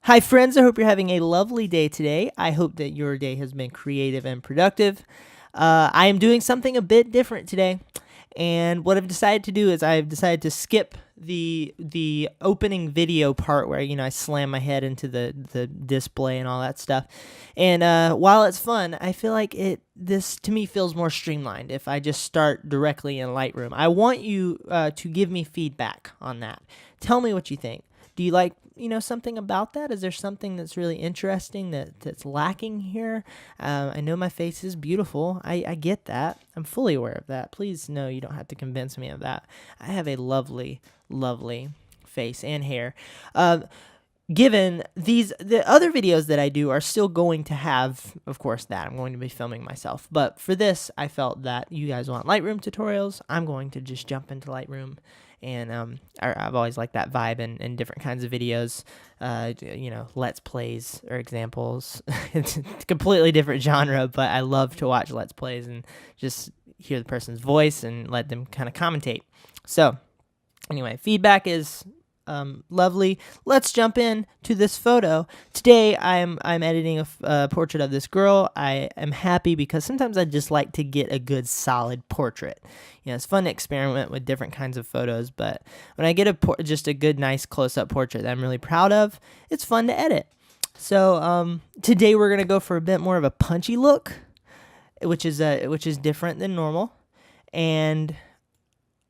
Hi friends, I hope you're having a lovely day today. I hope that your day has been creative and productive. I am doing something a bit different today, and what I've decided to do is I've decided to skip the opening video part where I slam my head into the display and all that stuff. And while it's fun, I feel like this to me feels more streamlined if I just start directly in Lightroom. I want you to give me feedback on that. Tell me what you think. Do you like something about that? Is there something that's really interesting that's lacking here? I know my face is beautiful. I get that. I'm fully aware of that. Please, no, you don't have to convince me of that. I have a lovely, lovely face and hair. Given the other videos that I do are still going to have, of course, that I'm going to be filming myself. But for this, I felt that you guys want Lightroom tutorials. I'm going to just jump into Lightroom. And I've always liked that vibe in different kinds of videos, Let's Plays or examples. It's a completely different genre, but I love to watch Let's Plays and just hear the person's voice and let them kind of commentate. So anyway, feedback is lovely. Let's jump in to this photo. Today I'm editing a portrait of this girl. I am happy because sometimes I just like to get a good solid portrait. It's fun to experiment with different kinds of photos, but when I get just a good nice close-up portrait that I'm really proud of, it's fun to edit. So today we're gonna go for a bit more of a punchy look, which is different than normal, and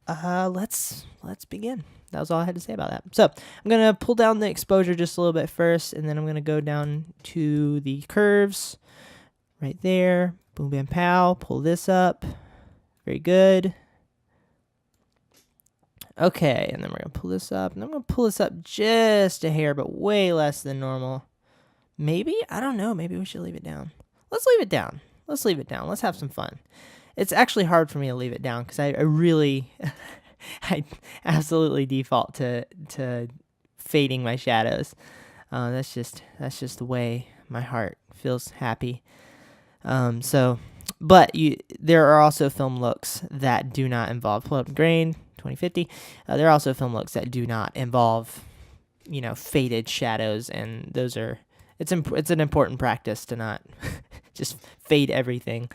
let's begin. That was all I had to say about that. So I'm going to pull down the exposure just a little bit first, and then I'm going to go down to the curves right there. Boom, bam, pow. Pull this up. Very good. Okay, and then we're going to pull this up. And I'm going to pull this up just a hair, but way less than normal. Maybe? I don't know. Maybe we should leave it down. Let's leave it down. Let's leave it down. Let's have some fun. It's actually hard for me to leave it down because I really... I absolutely default to fading my shadows. That's just the way my heart feels happy. But there are also film looks that do not involve pull up grain 2050. There are also film looks that do not involve faded shadows, and it's an important practice to not just fade everything.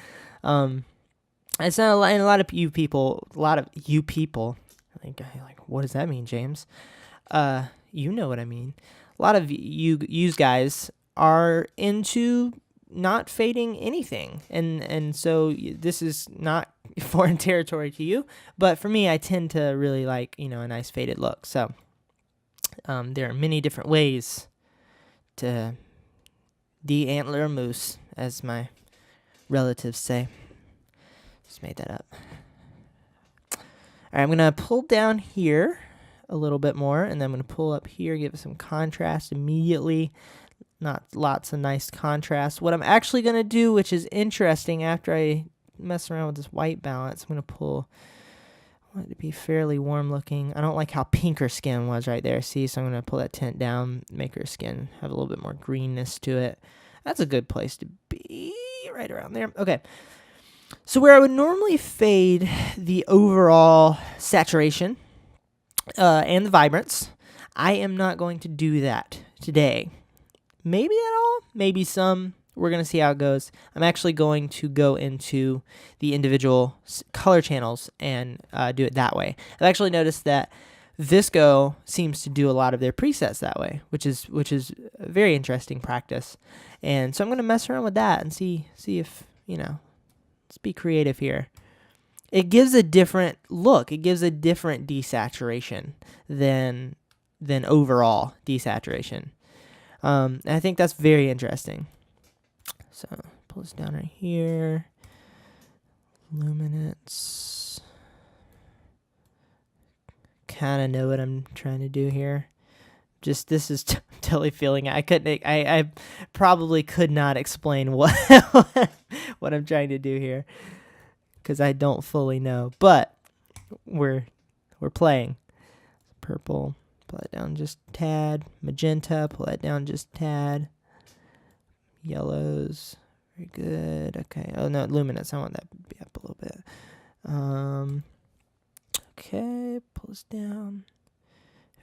It's not a lot of you people. I think what does that mean, James? You know what I mean. A lot of you guys are into not fading anything, and so this is not foreign territory to you. But for me, I tend to really like a nice faded look. So there are many different ways to de-antler a moose, as my relatives say. Just made that up. All right, I'm going to pull down here a little bit more, and then I'm going to pull up here, give it some contrast immediately. Not lots of nice contrast. What I'm actually going to do, which is interesting, after I mess around with this white balance, I'm going to I want it to be fairly warm looking. I don't like how pink her skin was right there, see? So I'm going to pull that tint down, make her skin have a little bit more greenness to it. That's a good place to be, right around there. Okay. So where I would normally fade the overall saturation and the vibrance, I am not going to do that today. Maybe at all, maybe some. We're going to see how it goes. I'm actually going to go into the individual color channels and do it that way. I've actually noticed that Visco seems to do a lot of their presets that way, which is a very interesting practice. And so I'm going to mess around with that and see if, let's be creative here. It gives a different look. It gives a different desaturation than overall desaturation. And I think that's very interesting. So pull this down right here. Luminance. Kind of know what I'm trying to do here. Just this is totally feeling it. I probably could not explain what what I'm trying to do here because I don't fully know. But we're playing. Purple, pull that down just a tad. Magenta, pull that down just a tad. Yellows, very good. Okay. Oh no, luminance. I want that to be up a little bit. Okay, pull this down.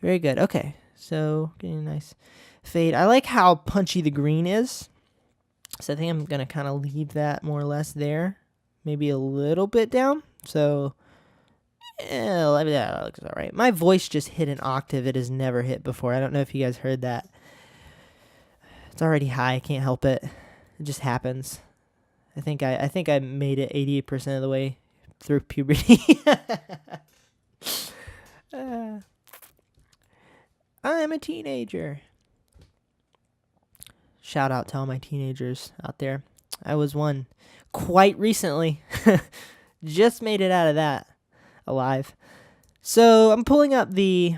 Very good. Okay. So getting a nice fade. I like how punchy the green is. So I think I'm going to kind of leave that more or less there. Maybe a little bit down. So, yeah, that looks all right. My voice just hit an octave it has never hit before. I don't know if you guys heard that. It's already high. I can't help it. It just happens. I think I made it 88% of the way through puberty. I'm a teenager. Shout out to all my teenagers out there. I was one quite recently. Just made it out of that alive. So I'm pulling up the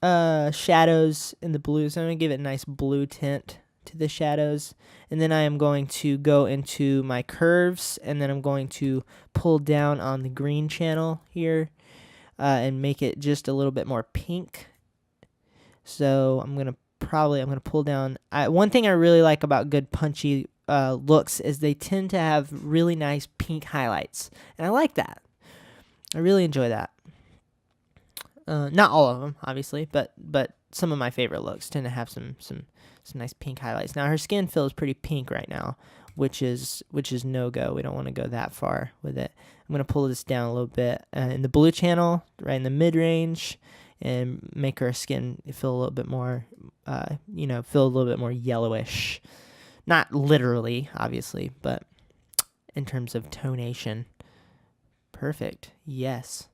shadows in the blue. So I'm going to give it a nice blue tint to the shadows. And then I am going to go into my curves. And then I'm going to pull down on the green channel here and make it just a little bit more pink. So I'm going to pull down. One thing I really like about good punchy looks is they tend to have really nice pink highlights. And I like that. I really enjoy that. Not all of them, obviously, but some of my favorite looks tend to have some nice pink highlights. Now her skin feels pretty pink right now, which is no go. We don't want to go that far with it. I'm gonna pull this down a little bit in the blue channel, right in the mid range, and make her skin feel a little bit more, feel a little bit more yellowish. Not literally, obviously, but in terms of tonation. Perfect. Yes.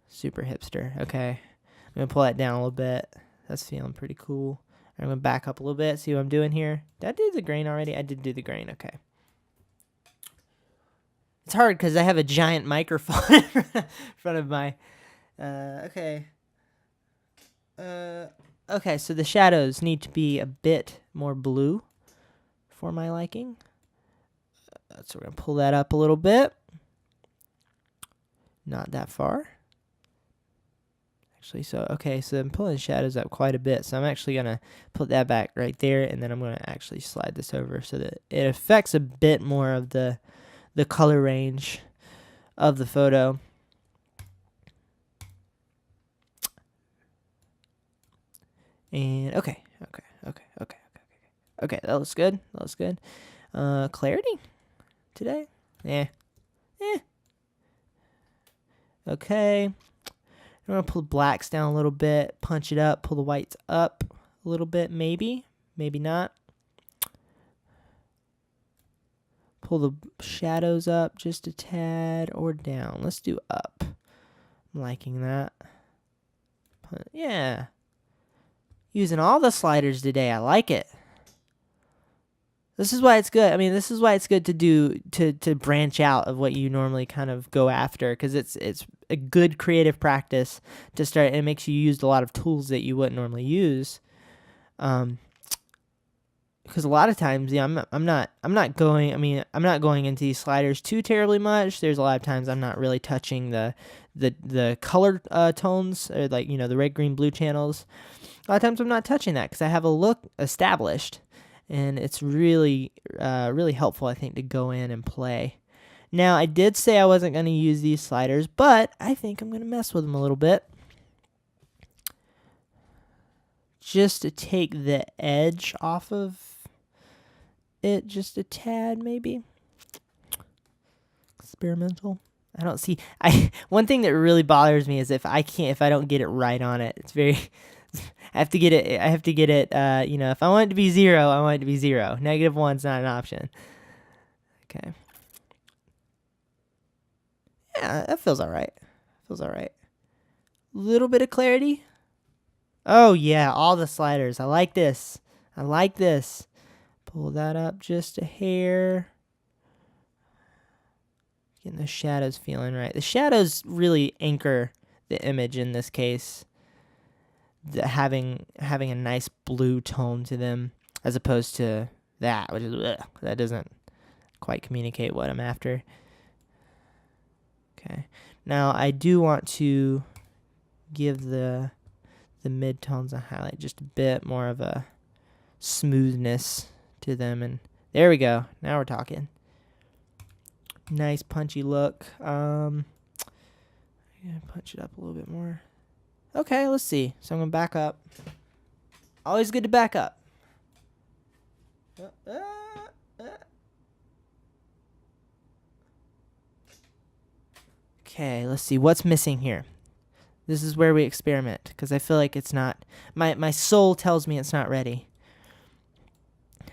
Super hipster. Okay. I'm going to pull that down a little bit. That's feeling pretty cool. I'm going to back up a little bit, see what I'm doing here. Did I do the grain already? I did do the grain. Okay. It's hard because I have a giant microphone in front of my... okay. Okay, so the shadows need to be a bit more blue for my liking. So we're going to pull that up a little bit. Not that far. Actually, so I'm pulling shadows up quite a bit. So I'm actually going to put that back right there, and then I'm going to actually slide this over so that it affects a bit more of the color range of the photo. And okay, that looks good. Clarity today? Yeah. Okay. I'm going to pull the blacks down a little bit, punch it up, pull the whites up a little bit, maybe not. Pull the shadows up just a tad or down. Let's do up. I'm liking that. Yeah. Using all the sliders today. I like it. This is why it's good. I mean, this is why it's good to do to branch out of what you normally kind of go after, because it's a good creative practice to start. It makes you use a lot of tools that you wouldn't normally use. Because a lot of times, yeah, I'm not going into these sliders too terribly much. There's a lot of times I'm not really touching the color tones, or like, the red, green, blue channels. A lot of times I'm not touching that because I have a look established. And it's really, really helpful, I think, to go in and play. Now, I did say I wasn't going to use these sliders, but I think I'm going to mess with them a little bit. Just to take the edge off of it just a tad, maybe. Experimental. I don't see... One thing that really bothers me is if I don't get it right on it. It's very... I have to get it, if I want it to be 0, I want it to be 0. -1's not an option. Okay. Yeah, that feels all right. Little bit of clarity. Oh, yeah, all the sliders. I like this. Pull that up just a hair. Getting the shadows feeling right. The shadows really anchor the image in this case. Having a nice blue tone to them, as opposed to that, which is that doesn't quite communicate what I'm after. Okay, now I do want to give the mid-tones a highlight, just a bit more of a smoothness to them, and there we go. Now we're talking. Nice punchy look. I'm gonna punch it up a little bit more. Okay, let's see. So I'm going to back up. Always good to back up. Okay, let's see what's missing here. This is where we experiment, because I feel like it's not. My soul tells me it's not ready.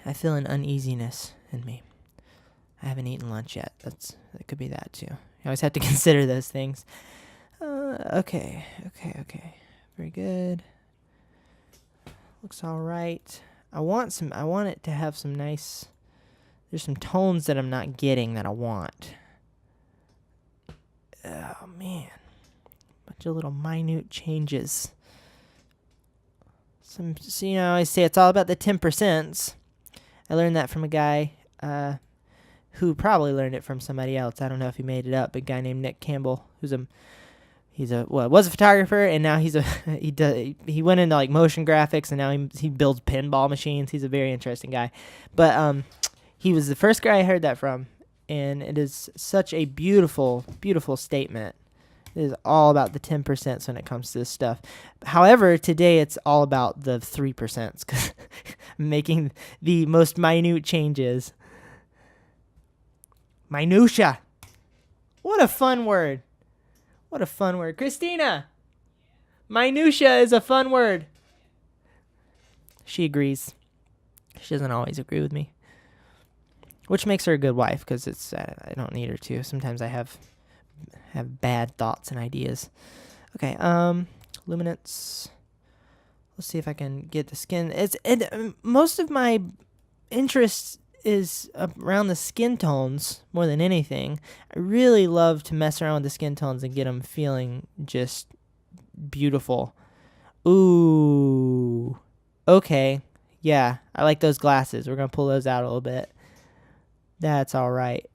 I feel an uneasiness in me. I haven't eaten lunch yet. That could be that too. I always have to consider those things. Okay. Very good. Looks all right. I want it to have some nice. There's some tones that I'm not getting that I want. Oh man, bunch of little minute changes. So I say it's all about the 10%. I learned that from a guy who probably learned it from somebody else. I don't know if he made it up. A guy named Nick Campbell, was a photographer, and now he went into like motion graphics, and now he builds pinball machines. He's a very interesting guy, but he was the first guy I heard that from, and it is such a beautiful, beautiful statement. It is all about the 10% when it comes to this stuff. However, today it's all about the 3%, because making the most minute changes. Minutia. What a fun word. What a fun word. Christina, minutia is a fun word. She agrees. She doesn't always agree with me, which makes her a good wife, because I don't need her to. Sometimes I have bad thoughts and ideas. Okay, luminance. Let's see if I can get the skin. Most of my interest is around the skin tones more than anything. I really love to mess around with the skin tones and get them feeling just beautiful. Ooh. Okay. Yeah, I like those glasses. We're going to pull those out a little bit. That's all right.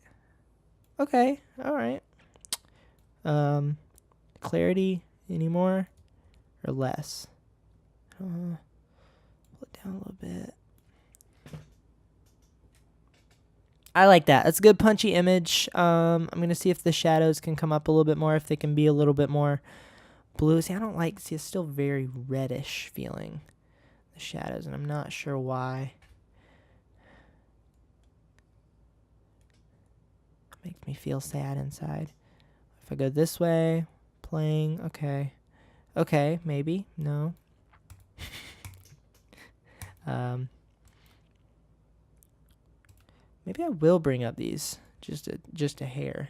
Okay. All right. Clarity anymore or less? Pull it down a little bit. I like that. That's a good punchy image. I'm going to see if the shadows can come up a little bit more, if they can be a little bit more blue. See, it's still very reddish feeling, the shadows, and I'm not sure why. It makes me feel sad inside. If I go this way, playing, okay. Okay, maybe, no. Maybe I will bring up these just a hair.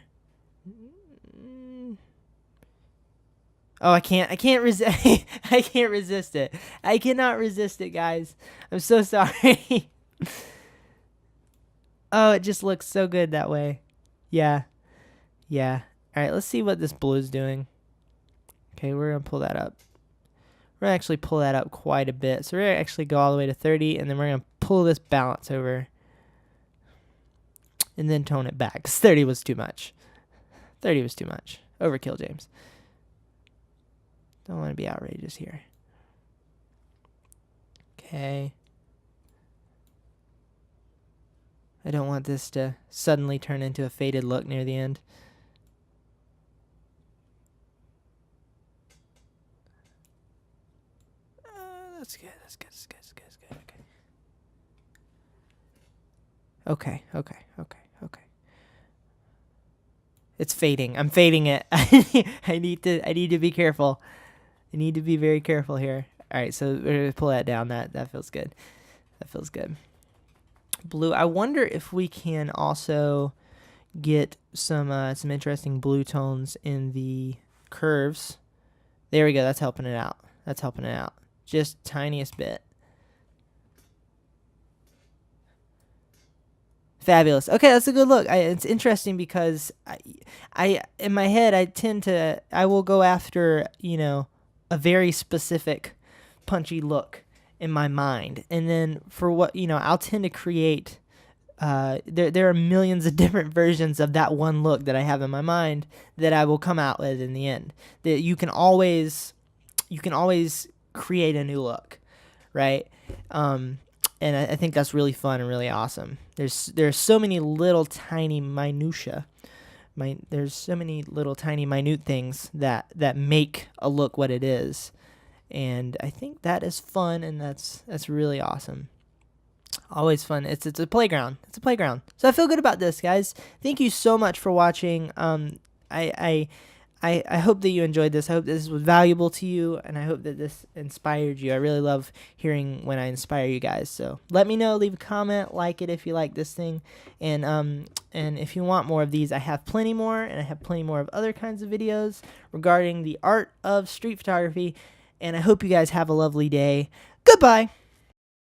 Oh, I can't resist. I can't resist it. I cannot resist it, guys. I'm so sorry. Oh, it just looks so good that way. Yeah. All right, let's see what this blue is doing. Okay, we're going to pull that up. We're going to actually pull that up quite a bit. So we're going to actually go all the way to 30, and then we're going to pull this balance over. And then tone it back, because 30 was too much. 30 was too much. Overkill, James. Don't want to be outrageous here. Okay. I don't want this to suddenly turn into a faded look near the end. That's good. Okay. It's fading. I'm fading it. I need to be careful. I need to be very careful here. All right, so we're gonna pull that down. That feels good. Blue. I wonder if we can also get some interesting blue tones in the curves. There we go. That's helping it out. Just tiniest bit. Fabulous. Okay, that's a good look. It's interesting because I in my head I will go after a very specific punchy look in my mind, and then for what I'll tend to create. There are millions of different versions of that one look that I have in my mind that I will come out with in the end. That you can always create a new look, right? And I think that's really fun and really awesome. There's so many little tiny minutia. There's so many little tiny minute things that make a look what it is. And I think that is fun, and that's really awesome. Always fun. It's a playground. It's a playground. So I feel good about this, guys. Thank you so much for watching. I hope that you enjoyed this. I hope this was valuable to you, and I hope that this inspired you. I really love hearing when I inspire you guys. So let me know. Leave a comment. Like it if you like this thing. And if you want more of these, I have plenty more, and I have plenty more of other kinds of videos regarding the art of street photography. And I hope you guys have a lovely day. Goodbye.